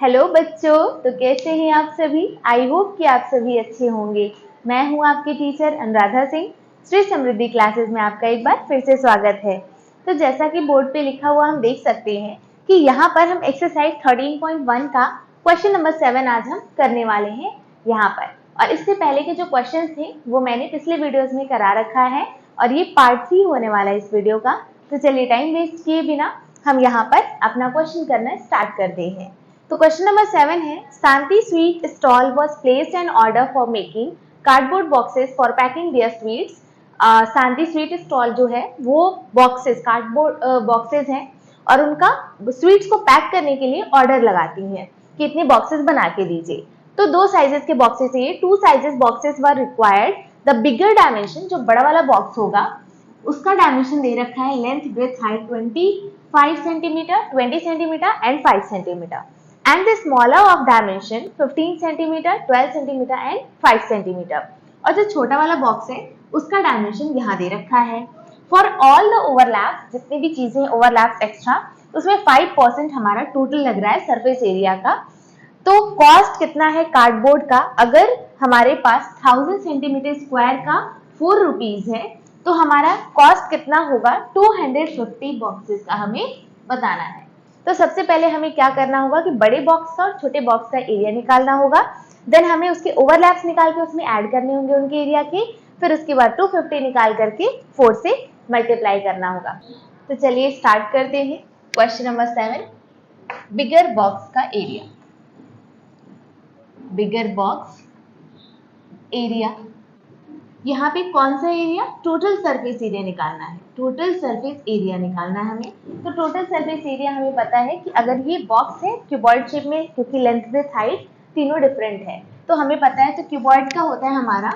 Hello बच्चों, तो कैसे हैं आप सभी। आई होप कि आप सभी अच्छे होंगे। मैं हूं आपकी टीचर अनुराधा सिंह। श्री समृद्धि क्लासेस में आपका एक बार फिर से स्वागत है। तो जैसा कि बोर्ड पे लिखा हुआ हम देख सकते हैं कि यहाँ पर हम एक्सरसाइज 13.1 का क्वेश्चन नंबर 7 आज हम करने वाले हैं यहाँ पर। और इससे पहले के जो क्वेश्चन थे वो मैंने पिछले वीडियोज में करा रखा है और ये पार्ट 3 होने वाला है इस वीडियो का। तो चलिए टाइम वेस्ट किए बिना हम यहाँ पर अपना क्वेश्चन करना स्टार्ट करते हैं। तो क्वेश्चन नंबर 7 है, Shanti sweet stall was placed an order for making cardboard boxes for packing their sweets. Shanti sweet stall जो है वो बॉक्सेस कार्डबोर्ड बॉक्सेस हैं और उनका स्वीट्स को पैक करने के लिए ऑर्डर लगाती हैं कि इतने बॉक्सेस बना के दीजिए। तो दो साइजेस के बॉक्सेस चाहिए, 2 sizes boxes were required. The bigger dimension, जो बड़ा वाला बॉक्स होगा उसका डायमेंशन दे रखा है length breadth height 25 centimetre, 20 centimetre and 5 centimetre and the smaller of dimension 15 cm, 12 cm and 5 cm। और जो छोटा वाला बॉक्स है उसका डायमेंशन यहाँ दे रखा है। फॉर ऑल द ओवरलैप, जितनी भी चीजें ओवरलैप एक्स्ट्रा, उसमें 5% हमारा टोटल लग रहा है सरफेस एरिया का। तो कॉस्ट कितना है कार्डबोर्ड का, अगर हमारे पास 1000 सेंटीमीटर स्क्वायर का 4 रुपीज है तो हमारा कॉस्ट कितना होगा 250 बॉक्सेस का हमें बताना है। तो सबसे पहले हमें क्या करना होगा कि बड़े बॉक्स का और छोटे बॉक्स का एरिया निकालना होगा। देन हमें उसके ओवरलैप्स निकाल के उसमें ऐड करने होंगे उनके एरिया के। फिर उसके बाद 250 निकाल करके 4 से मल्टीप्लाई करना होगा। तो चलिए स्टार्ट करते हैं। क्वेश्चन नंबर 7, बिगर बॉक्स का एरिया। बिगर बॉक्स एरिया, यहाँ पे कौन सा एरिया, टोटल सरफेस एरिया निकालना है। टोटल सरफेस एरिया निकालना है हमें। तो टोटल सरफेस एरिया हमें पता है कि अगर ये बॉक्स है क्यूबॉइड शेप में, क्योंकि लेंथ विड्थ हाइट तीनों डिफरेंट है तो हमें पता है। तो क्यूबॉइड का होता है हमारा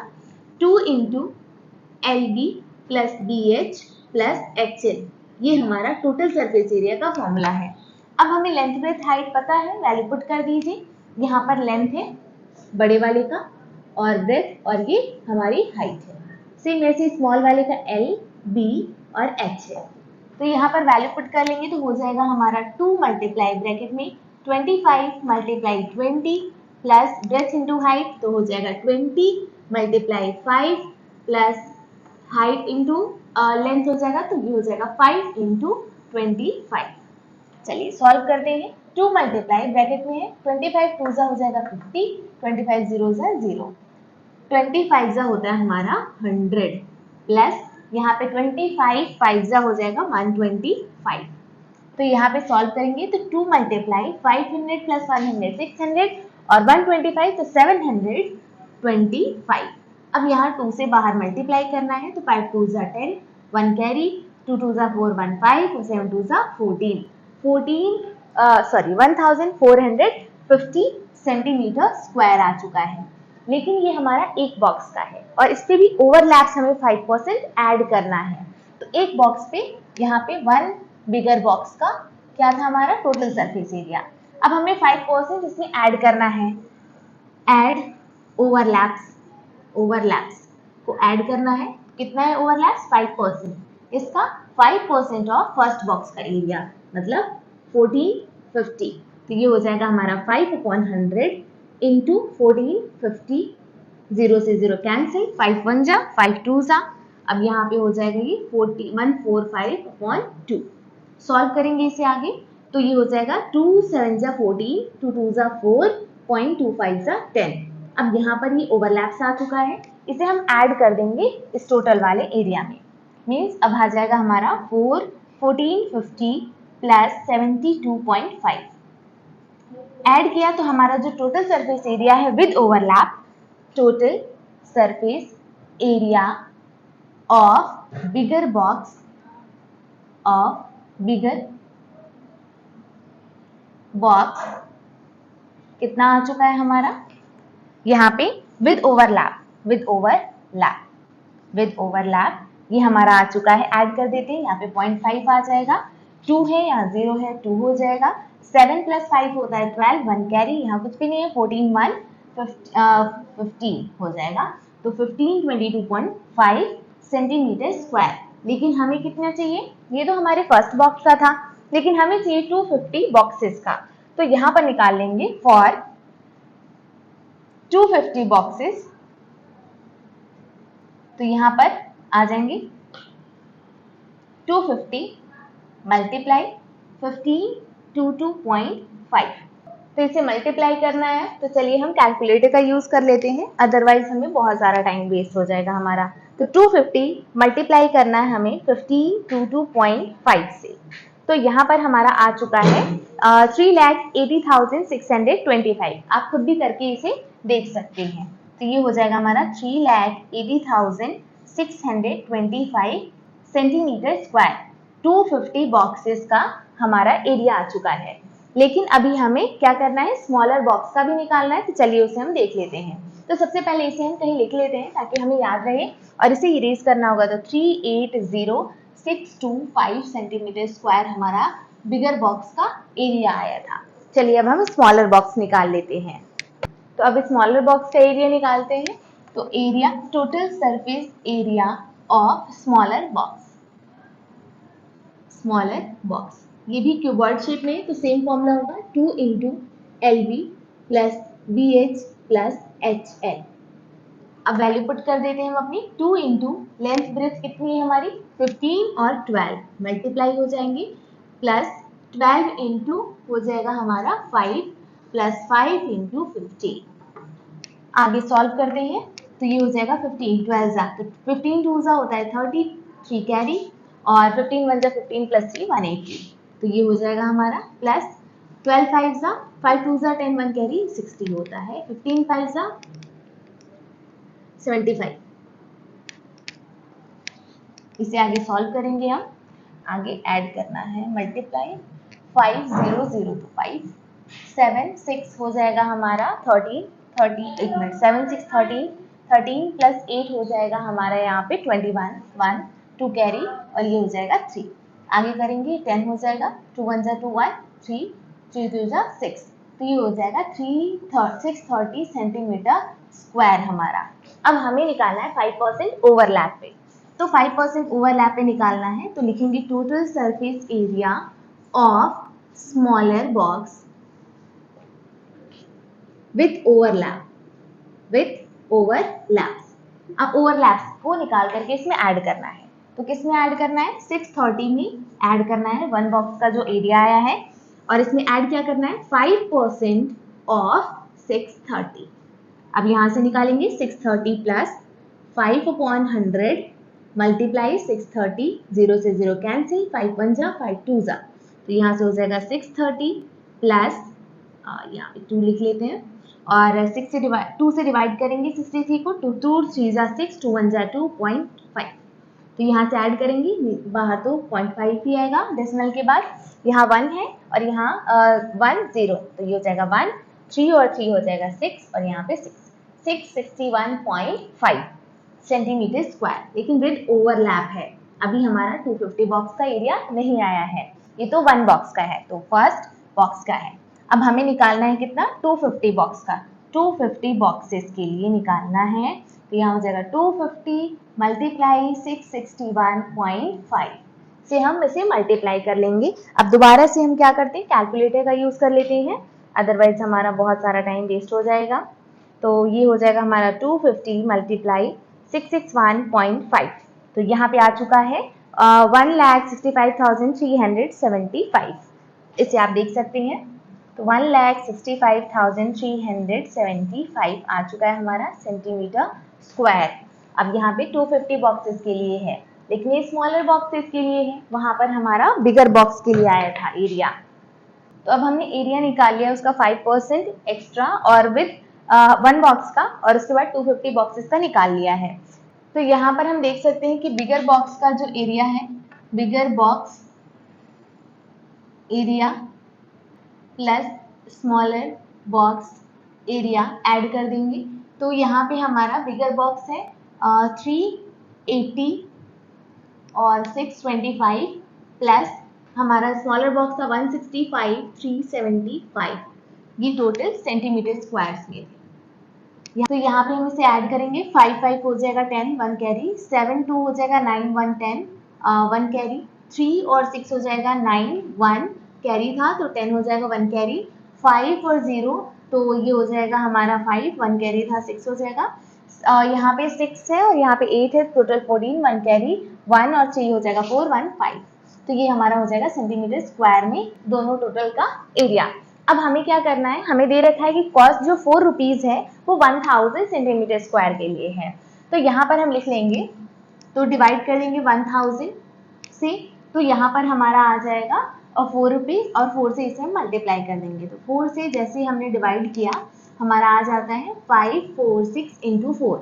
2 into LB plus BH plus HL, ये हमारा टोटल सरफेस एरिया का फॉर्मूला है। अब हमें लेंथ विड्थ हाइट पता है, वैल्यू पुट कर दीजिए। यहाँ पर लेंथ है बड़े वाले का और ब्रेथ और ये हमारी हाइट है। सेम ऐसे स्मॉल वाले का L, B और H है। तो यहाँ पर वैल्यू पुट कर लेंगे तो हो जाएगा हमारा 2 मल्टीप्लाई ब्रैकेट में 25 multiply 20 plus breadth into height, तो हो जाएगा 20 multiply 5 plus height into length हो जाएगा, तो ये हो जाएगा 5 इंटू 25। चलिए सॉल्व करते हैं। 2 मल्टीप्लाई ब्रैकेट में है 25 2 जा हो जाएगा 50, 25 0 जा 0, 25 जा होता है हमारा 100 प्लस यहाँ पे 25 5 जा हो जाएगा 125। तो यहाँ पे सॉल्व करेंगे तो 2 मल्टीप्लाई 500 प्लस 100 600 और 125 तो 725। अब यहाँ 2 से बाहर मल्टीप्लाई करना है तो 5 2 जा 10, 1 कैरी, 2 2 जा 4 1 5 और 7 2 जा 1450 सेंटीमीटर स्क्वायर आ चुका है। लेकिन ये हमारा एक बॉक्स का है और इस पे भी ओवरलैप्स हमें 5% ऐड करना है। तो एक बॉक्स पे यहाँ पे 1 बिगर बॉक्स का क्या था हमारा टोटल सरफेस एरिया। अब हमें 5% इसमें ऐड करना है। ऐड ओवरलैप्स को ऐड करना है। कितना है ओवरलैप्स 5%, इसका 5% ऑफ फर्स्ट बॉक्स का एरिया मतलब 1450। तो ये हो जाएगा हमारा 5/100 इंटू 1450, 0 से 0 कैंसिल, 5 1 जा 5 2 जा। अब यहाँ पे हो जाएगा ये 145/2। सॉल्व करेंगे इसे आगे तो ये हो जाएगा 2 7 जा 14, 2 2 जा 4, 0.25 जा 10। अब यहाँ पर ये ओवरलैप्स आ चुका है, इसे हम ऐड कर देंगे इस टोटल वाले एरिया में। मीन्स अब आ जाएगा हमारा 1450 प्लस 72.5। ऐड किया तो हमारा जो टोटल सरफेस एरिया है with overlap, total surface area of bigger box कितना आ चुका है हमारा यहाँ पे विद ओवरलैप ये हमारा आ चुका है। ऐड कर देते हैं, यहाँ पे 0.5 आ जाएगा, 2 है यहाँ 0 है 2 हो जाएगा, 7 प्लस 5 होता है 12, 1 कैरी, यहाँ कुछ भी नहीं है, 14 1 15 हो जाएगा। तो 1522.5 सेंटीमीटर स्क्वायर। लेकिन हमें कितना चाहिए, ये तो हमारे फर्स्ट बॉक्स का था लेकिन हमें चाहिए 250 बॉक्सेस का। तो यहाँ पर निकाल लेंगे फॉर 250 बॉक्सेस, तो यहाँ पर आ जाएंगे 250 मल्टीप्लाई 15 टू 2.5। तो इसे मल्टीप्लाई करना है तो चलिए हम कैलकुलेटर का यूज कर लेते हैं, अदरवाइज हमें बहुत सारा टाइम वेस्ट हो जाएगा हमारा। तो 250 मल्टीप्लाई करना है हमें 15 टू 2.5 से, तो यहाँ पर हमारा आ चुका है 3,80,625। आप खुद भी करके इसे देख सकते हैं। तो ये हो जाएगा हमारा 3,80,625 सेंटीमीटर स्क्वायर। 250 बॉक्सेस का हमारा एरिया आ चुका है। लेकिन अभी हमें क्या करना है, स्मॉलर बॉक्स का भी निकालना है, तो चलिए उसे हम देख लेते हैं। तो सबसे पहले इसे हम कहीं लिख लेते हैं ताकि हमें याद रहे, और इसे इरेज करना होगा। तो 380,625 सेंटीमीटर स्क्वायर हमारा बिगर बॉक्स का एरिया आया था। चलिए अब हम स्मॉलर बॉक्स निकाल लेते हैं। तो अब स्मॉलर बॉक्स का एरिया निकालते हैं। तो area, total surface area of smaller box, smaller box, ये भी क्यूबॉइड शेप में है तो सेम फॉर्मूला होगा 2 into LB plus BH plus HL। अब वैल्यू पुट कर देते हैं हम अपनी। 2 इंटू लेंथ ब्रेथ कितनी है हमारी 15 और 12 मल्टीप्लाई हो जाएंगे, प्लस 12 इंटू हो जाएगा हमारा 5 प्लस 5 इंटू 15। आगे सॉल्व करते हैं तो ये हो जाएगा 15 12 जा, तो 15 2 जा होता है 30, 3 कैरी, और 15 1 जा 15 प्लस 3 180। तो ये हो जाएगा हमारा प्लस 12 5 जा 5 2 जा 10 1 कैरी 60 होता है, 15 5 जा 75। इसे आगे सॉल्व करेंगे हम। आगे ऐड करना है, मल्टीप्लाई 5 0 0 तो 5 7 6 हो जाएगा हमारा 13 30, एक मिनट, 7 6 13 13 प्लस 8 हो जाएगा हमारा यहाँ पे 21 1 2 कैरी, और ये हो जाएगा 3। आगे करेंगे 10 हो जाएगा 2 1 जा 2 1 3 3 2 जा 6, तो ये हो जाएगा 630 सेंटीमीटर स्क्वायर हमारा। अब हमें निकालना है 5% ओवरलैप पे। तो 5% ओवरलैप पे निकालना है तो लिखेंगे total surface area of smaller box with overlap, with overlaps. अब ओवरलैप्स को निकाल करके इसमें ऐड करना है। तो किस में ऐड करना है, 630 में ऐड करना है, वन बॉक्स का जो एरिया आया है, और इसमें ऐड क्या करना है 5% ऑफ 630। अब यहाँ से निकालेंगे 630 प्लस 5/100 मल्टीप्लाई 630, 0 से 0 कैंसिल, 5 1 जा 5 2 जा, तो यहाँ से हो जाएगा 630 प्लस यहाँ पे 2 लिख लेते हैं, और 2 से डिवाइड करेंगे 63 को, 2 2 3 जा 6 2 1 जा 2.5। तो यहाँ से ऐड करेंगे, बाहर तो 0.5 ही आएगा डेसिमल के बाद, यहाँ 1 है और यहाँ 1 0, तो ये हो जाएगा 1 3 और 3 हो जाएगा 6, और यहाँ पे 661.5 सेंटीमीटर स्क्वायर। लेकिन विद ओवरलैप है, अभी हमारा 250 बॉक्स का एरिया नहीं आया है, ये तो वन बॉक्स का है, तो फर्स्ट बॉक्स का है। अब हमें निकालना है कितना, 250 बॉक्स का। 250 बॉक्सेस के लिए निकालना है, तो यहाँ हो जाएगा 250 मल्टीप्लाई 661.5 से हम इसे मल्टीप्लाई कर लेंगे। अब दोबारा से हम क्या करते हैं, कैलकुलेटर का यूज कर लेते हैं, अदरवाइज हमारा बहुत सारा टाइम वेस्ट हो जाएगा। तो ये हो जाएगा हमारा 250 मल्टीप्लाई 661.5, तो यहाँ पे आ चुका है 1,65,375। इसे आप देख सकते हैं, तो 1,65,375 आ चुका है हमारा सेंटीमीटर स्क्वायर। अब यहाँ पे 250 बॉक्सेस के लिए है, लेकिन ये स्मॉलर बॉक्सेस के लिए है, वहां पर हमारा बिगर बॉक्स के लिए आया था एरिया। तो अब हमने एरिया निकाल लिया उसका 5% एक्स्ट्रा और विथ वन बॉक्स का, और उसके बाद 250 बॉक्सेस का निकाल लिया है। तो यहाँ पर हम देख सकते हैं कि बिगर बॉक्स का जो एरिया है, bigger box area plus smaller box area add कर देंगे। तो यहाँ पे हमारा बिगर बॉक्स है 380 और 625 प्लस हमारा स्मॉलर बॉक्स था 165 375, ये टोटल सेंटीमीटर स्क्वायर्स में थे। तो यहाँ पे हम इसे ऐड करेंगे, 5 5 हो जाएगा 10 1 कैरी, 7 2 हो जाएगा 9 1 10 1 कैरी, 3 और 6 हो जाएगा 9 1 कैरी था तो 10 हो जाएगा 1 कैरी, 5 और 0, तो ये हो जाएगा हमारा 5, 1 कैरी था 6 हो जाएगा। यहाँ पे 6 है और यहाँ पे 8 है, टोटल 14, 1 कैरी 1 और 3 हो जाएगा 4, 1, 5। तो ये हमारा हो जाएगा सेंटीमीटर स्क्वायर में दोनों टोटल का एरिया। अब हमें क्या करना है, हमें दे रखा है कि कॉस्ट जो 4 रुपीज़ है वो 1000 सेंटीमीटर स्क्वायर के लिए है। तो यहाँ पर हम लिख लेंगे, तो डिवाइड कर देंगे 1000 से, तो यहाँ पर हमारा आ जाएगा और 4 रुपीज़ और 4 से इसे हम मल्टीप्लाई कर देंगे। तो 4 से जैसे ही हमने डिवाइड किया हमारा आ जाता है 546 इंटू 4,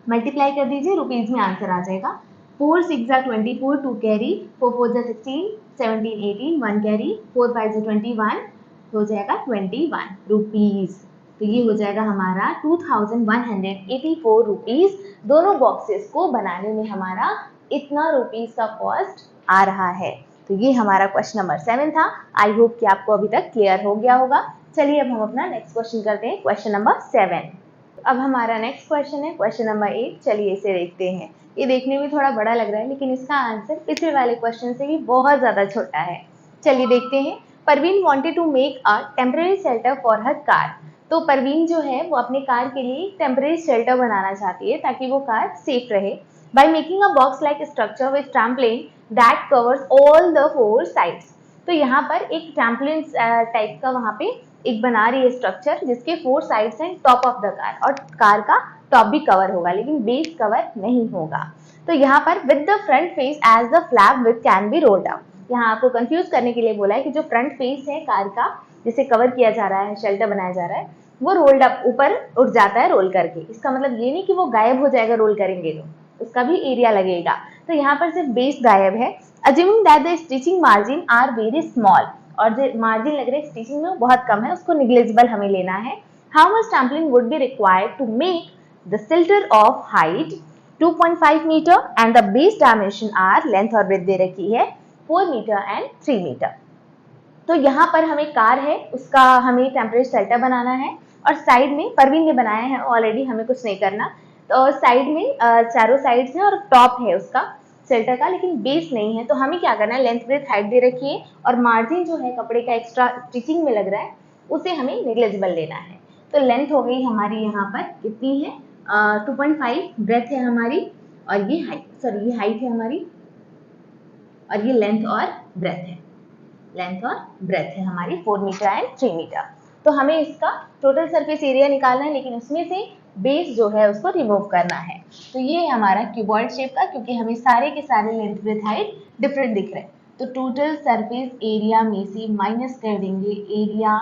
मल्टीप्लाई कर दीजिए, रुपीज़ में आंसर आ जाएगा। 4 6 जा 24, 2 कैरी, 4 4 जा 16, 17 18, 1 कैरी, 4 5 जा 21, हो जाएगा 21 रुपीज़। तो ये हो जाएगा हमारा 2184 रुपीज़। दोनों बॉक्सेस को बनाने में हमारा इतना रुपीज़ का कॉस्ट आ रहा है। तो ये हमारा क्वेश्चन नंबर 7 था। आई होप कि आपको अभी तक क्लियर हो गया होगा। चलिए अब हम अपना नेक्स्ट क्वेश्चन करते हैं, क्वेश्चन नंबर 7। अब हमारा नेक्स्ट क्वेश्चन है क्वेश्चन नंबर 8। चलिए इसे देखते हैं। ये देखने में थोड़ा बड़ा लग रहा है लेकिन इसका आंसर पिछले वाले क्वेश्चन से भी बहुत ज़्यादा छोटा है। चलिए देखते हैं। Parveen wanted to make a temporary shelter for her car. तो परवीन जो है वो अपने कार के लिए टेम्परेरी शेल्टर बनाना चाहती है ताकि वो कार सेफ रहे। By making a box like structure with trampoline that covers all the 4 sides. तो यहाँ पर एक ट्रैम्पलिन टाइप का वहाँ पे एक बना रही है स्ट्रक्चर जिसके 4 साइड्स हैं टॉप ऑफ द कार, और कार का टॉप भी कवर होगा लेकिन बेस कवर नहीं होगा। तो यहाँ पर with the front face as the flap with can be rolled up. यहाँ आपको कंफ्यूज करने के लिए बोला है कि जो फ्रंट फेस है कार का जिसे कवर किया जा रहा है, शेल्टर बनाया जा रहा है, वो रोल्ड अप ऊपर उठ जाता है रोल करके। इसका मतलब ये नहीं कि वो गायब हो जाएगा रोल करेंगे तो उसका भी एरिया लगेगा। तो यहाँ पर सिर्फ बेस गायब है। Assuming that the stitching margin are very small, और जो मार्जिन लग रहा है स्टिचिंग में बहुत कम है, उसको निग्लेजिबल हमें लेना है। How much trampoline would be required to make the shelter of height 2.5 metre and the base dimension are, length और ब्रेथ दे रखी है 4 मीटर एंड 3 मीटर। तो यहाँ पर हमें कार है उसका हमें टेम्परेरी शेल्टर बनाना है, और साइड में परवीन ने बनाया है ऑलरेडी, हमें कुछ नहीं करना। तो साइड में चारों साइड्स है और टॉप है उसका शेल्टर का, लेकिन बेस नहीं है। तो हमें क्या करना है, लेंथ ब्रेथ हाइट दे रखी है और मार्जिन जो है कपड़े का एक्स्ट्रा स्टिचिंग में लग रहा है उसे हमें नेग्लेजिबल लेना है। तो लेंथ हो गई हमारी यहाँ पर कितनी है, 2.5, ब्रेथ है हमारी, और ये हाइट, सॉरी ये हाइट है हमारी, और ये लेंथ और ब्रेथ है, लेंथ और ब्रेथ है हमारी 4 मीटर एंड 3 मीटर। तो हमें इसका टोटल सरफेस एरिया निकालना है लेकिन उसमें से बेस जो है उसको रिमूव करना है। तो ये है हमारा क्यूबॉइड शेप का, क्योंकि हमें सारे के सारे लेंथ ब्रेथ हाइट डिफरेंट दिख रहे हैं। तो टोटल सरफेस एरिया में से माइनस कर देंगे एरिया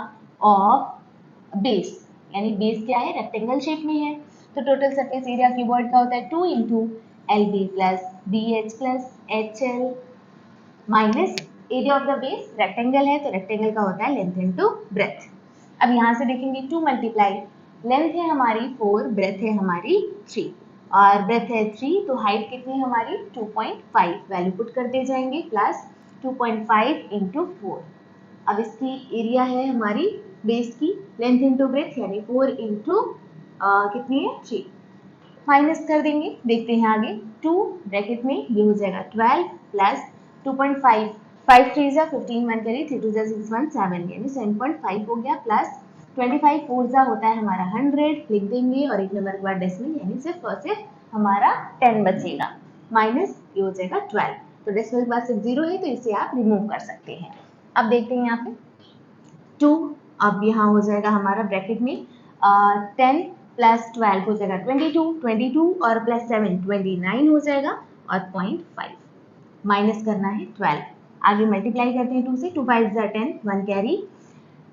ऑफ बेस, यानी बेस क्या है, रेक्टेंगल शेप में है। तो टोटल सरफेस एरिया क्यूबॉइड का होता है 2 into L B plus B H plus H L minus area of the base, rectangle है तो रेक्टेंगल का होता है लेंथ इनटू ब्रेथ। अब यहाँ से देखेंगे 2 मल्टीप्लाई, लेंथ है हमारी 4, ब्रेथ है हमारी 3, और ब्रेथ है 3, तो हाइट कितनी है हमारी 2.5, वैल्यू पुट करते जाएंगे, प्लस 2.5 इंटू 4। अब इसकी एरिया है हमारी बेस की, लेंथ इंटू ब्रेथ यानी 4 इंटू कितनी है 3, माइनस कर देंगे, देखते हैं आगे। 2 ब्रैकेट में ये हो जाएगा 12 प्लस 2.5, 5 3 जा 15, 1 करी, 3 2 जा 6 1 7, यानी 7.5 हो गया, प्लस 25 4 जा होता है हमारा 100, लिख देंगे, और एक नंबर के बाद डेसिमल, यानी सिर्फ और सिर्फ हमारा 10 बचेगा, माइनस ये हो जाएगा 12। तो डेसिमल के बाद सिर्फ 0 है तो इसे आप रिमूव कर सकते हैं। अब देखते हैं यहाँ पे 2, अब यहाँ हो जाएगा हमारा ब्रैकेट में 10 प्लस 12 हो जाएगा 22, 22 और प्लस 7 29 हो जाएगा, और 0.5 माइनस करना है 12। आगे मल्टीप्लाई करते हैं 2 से, 2 5 जा 10, 1 कैरी,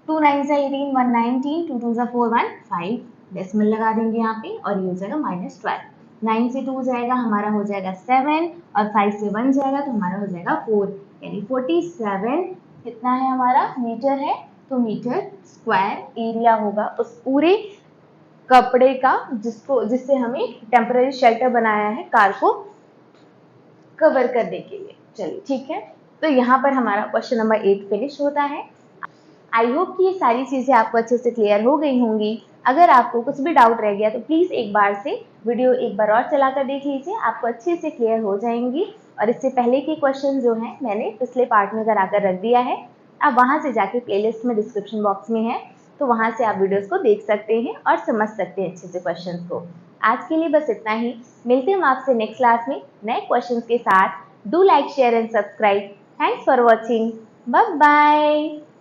2 9 जा 18, 1 19, 2 2 जा 4 1 5, डेसिमल लगा देंगे यहाँ पे, और ये हो जाएगा -12। 9 से 2 जाएगा हमारा हो जाएगा 7, और 5 से 1 जाएगा तो हमारा हो जाएगा 4, यानी 47 कितना है हमारा मीटर है, तो मीटर स्क्वायर एरिया होगा उस पूरे कपड़े का जिससे हमें टेम्पररी शेल्टर बनाया है कार को कवर करने के लिए। चलिए ठीक है, तो यहाँ पर हमारा क्वेश्चन नंबर 8 फिनिश होता है। आई होप कि ये सारी चीज़ें आपको अच्छे से क्लियर हो गई होंगी। अगर आपको कुछ भी डाउट रह गया तो प्लीज़ एक बार से वीडियो एक बार और चलाकर देख लीजिए, आपको अच्छे से क्लियर हो जाएंगी। और इससे पहले के क्वेश्चन जो हैं मैंने पिछले पार्ट में कराकर रख दिया है, आप वहाँ से जाके प्लेलिस्ट में डिस्क्रिप्शन बॉक्स में है, तो वहाँ से आप वीडियोस को देख सकते हैं और समझ सकते हैं अच्छे से क्वेश्चंस को। आज के लिए बस इतना ही। मिलते हैं हम आपसे नेक्स्ट क्लास में नए क्वेश्चंस के साथ। Do like, share and subscribe. Thanks for watching. Bye bye.